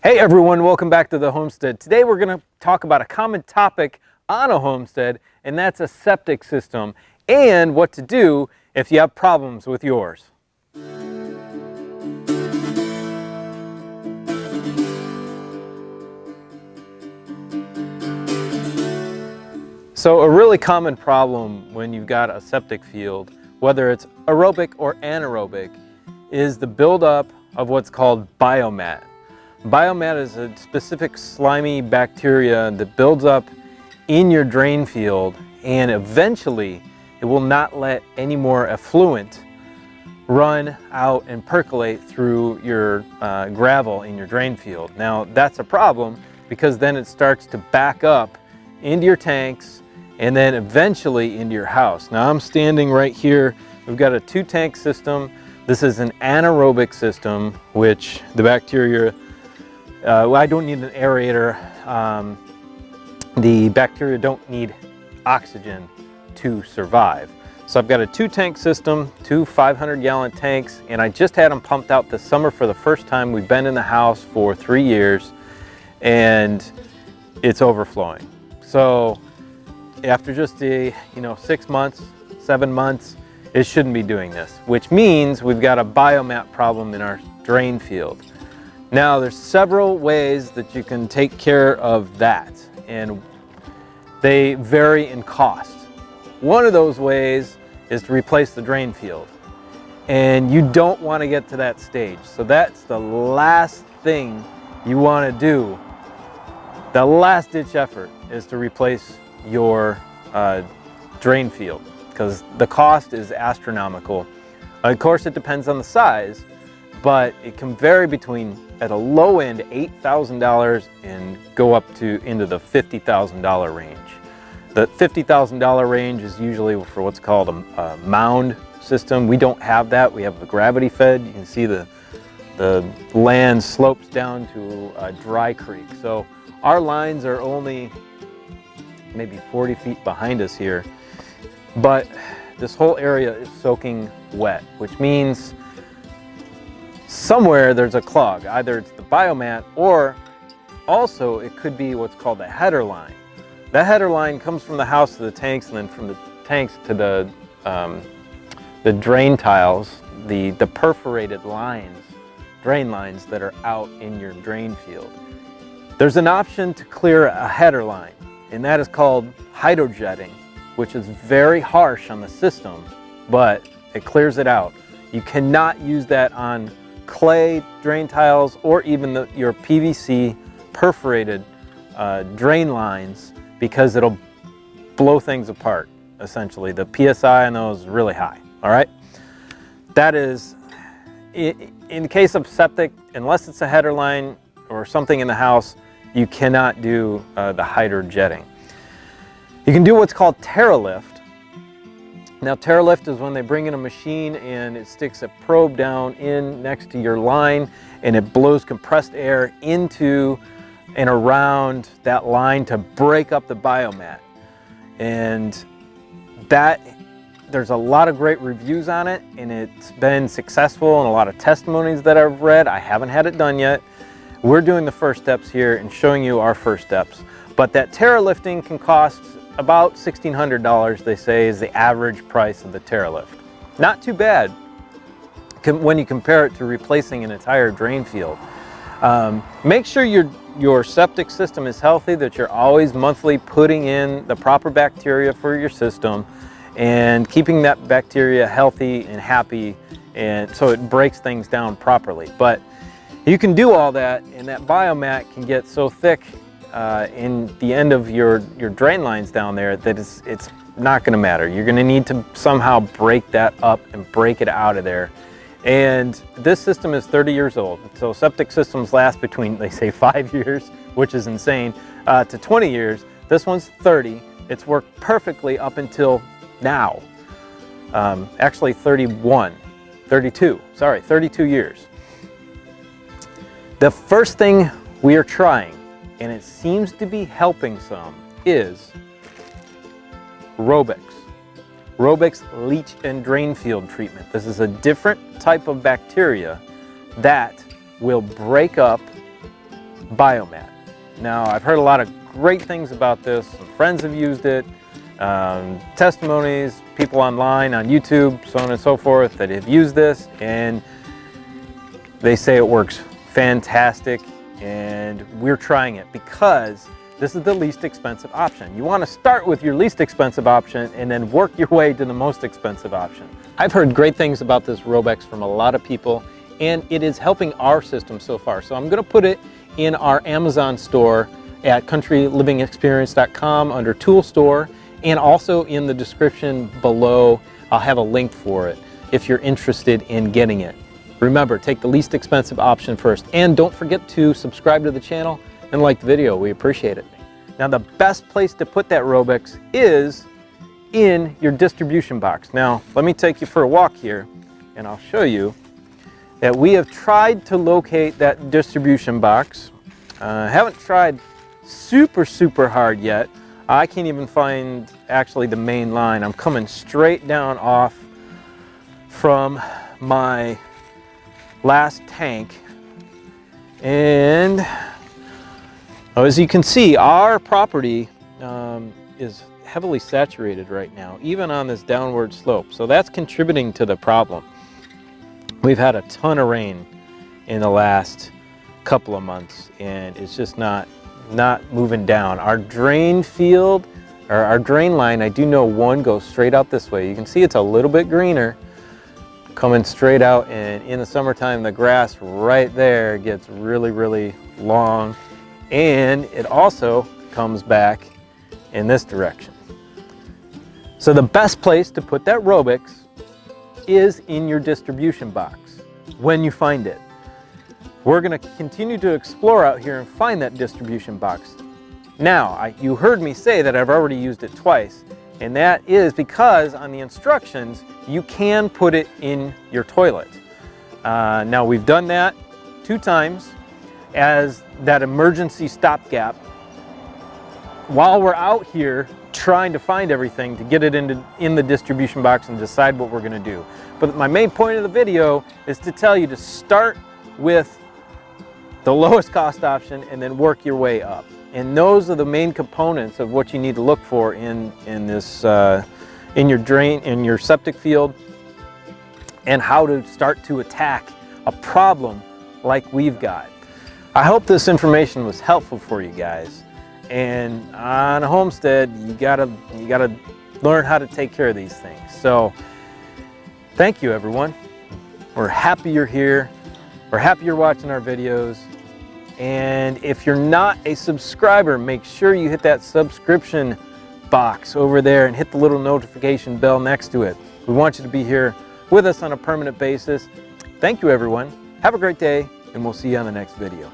Hey everyone, welcome back to the homestead. Today we're going to talk about a common topic on a homestead, and that's a septic system and what to do if you have problems with yours. So a really common problem when you've got a septic field, whether it's aerobic or anaerobic, is the buildup of what's called biomat. Biomat is a specific slimy bacteria that builds up in your drain field, and eventually it will not let any more effluent run out and percolate through your gravel in your drain field. Now that's a problem because then it starts to back up into your tanks and then eventually into your house. Now I'm standing right here. We've got a 2-tank system. This is an anaerobic system, which the bacteria well, I don't need an aerator. The bacteria don't need oxygen to survive. So I've got a 2-tank system, 2 500-gallon tanks, and I just had them pumped out this summer for the first time. We've been in the house for 3 years, and it's overflowing. So after just 6 months, 7 months, it shouldn't be doing this, which means we've got a biomat problem in our drain field. Now there's several ways that you can take care of that, and they vary in cost. One of those ways is to replace the drain field, and you don't want to get to that stage. So that's the last thing you want to do. The last ditch effort is to replace your drain field, because the cost is astronomical. Of course it depends on the size, but it can vary between, at a low end, $8,000 and go up to into the $50,000 range. The $50,000 range is usually for what's called a mound system. We don't have that. We have the gravity fed. You can see the land slopes down to a dry creek. So our lines are only maybe 40 feet behind us here, but this whole area is soaking wet, which means somewhere there's a clog. Either it's the biomat, or also it could be what's called the header line. That header line comes from the house to the tanks, and then from the tanks to the drain tiles, the perforated lines, drain lines that are out in your drain field. There's an option to clear a header line, and that is called hydrojetting, which is very harsh on the system, but it clears it out. You cannot use that on clay drain tiles or even your PVC perforated drain lines, because it'll blow things apart. Essentially, the PSI on those is really high. All right, that is, in the case of septic, unless it's a header line or something in the house, you cannot do the hydrojetting. You can do what's called TerraLift. Now TerraLift is when they bring in a machine and it sticks a probe down in next to your line, and it blows compressed air into and around that line to break up the biomat. And that, there's a lot of great reviews on it, and it's been successful, and a lot of testimonies that I've read. I haven't had it done yet. We're doing the first steps here and showing you our first steps. But that TerraLifting can cost about $1,600, they say, is the average price of the TerraLift. Not too bad when you compare it to replacing an entire drain field. Make sure your septic system is healthy, that you're always monthly putting in the proper bacteria for your system and keeping that bacteria healthy and happy, and so it breaks things down properly. But you can do all that, and that biomat can get so thick in the end of your drain lines down there that it's not going to matter. You're going to need to somehow break that up and break it out of there. And this system is 30 years old. So septic systems last between, they say, 5 years, which is insane, to 20 years. This one's 30. It's worked perfectly up until now. Actually 32 years. The first thing we are trying, and it seems to be helping some, is Robux. Robux leach and drain field treatment. This is a different type of bacteria that will break up Biomat. Now, I've heard a lot of great things about this. Some friends have used it, testimonies, people online, on YouTube, so on and so forth that have used this, and they say it works fantastic, and we're trying it because this is the least expensive option. You want to start with your least expensive option and then work your way to the most expensive option. I've heard great things about this Robux from a lot of people, and it is helping our system so far. So I'm going to put it in our Amazon store at countrylivingexperience.com under Tool Store, and also in the description below I'll have a link for it if you're interested in getting it. Remember, take the least expensive option first, and don't forget to subscribe to the channel and like the video. We appreciate it. Now, the best place to put that Robux is in your distribution box. Now, let me take you for a walk here, and I'll show you that we have tried to locate that distribution box. Haven't tried super hard yet. I can't even find actually the main line. I'm coming straight down off from my last tank, and as you can see, our property is heavily saturated right now, even on this downward slope. So that's contributing to the problem. We've had a ton of rain in the last couple of months, and it's just not moving down. Our drain field, or our drain line, I do know one goes straight out this way. You can see it's a little bit greener coming straight out, and in the summertime the grass right there gets really long, and it also comes back in this direction. So the best place to put that Robux is in your distribution box when you find it. We're going to continue to explore out here and find that distribution box. Now, you heard me say that I've already used it twice, and that is because on the instructions you can put it in your toilet. Now, we've done that 2 times as that emergency stopgap while we're out here trying to find everything to get it in the distribution box and decide what we're going to do. But my main point of the video is to tell you to start with the lowest cost option and then work your way up. And those are the main components of what you need to look for in this in your drain, in your septic field, and how to start to attack a problem like we've got. I hope this information was helpful for you guys. And on a homestead, you gotta learn how to take care of these things. So thank you, everyone. We're happy you're here. We're happy you're watching our videos. And if you're not a subscriber, make sure you hit that subscription box over there and hit the little notification bell next to it. We want you to be here with us on a permanent basis. Thank you, everyone. Have a great day, and we'll see you on the next video.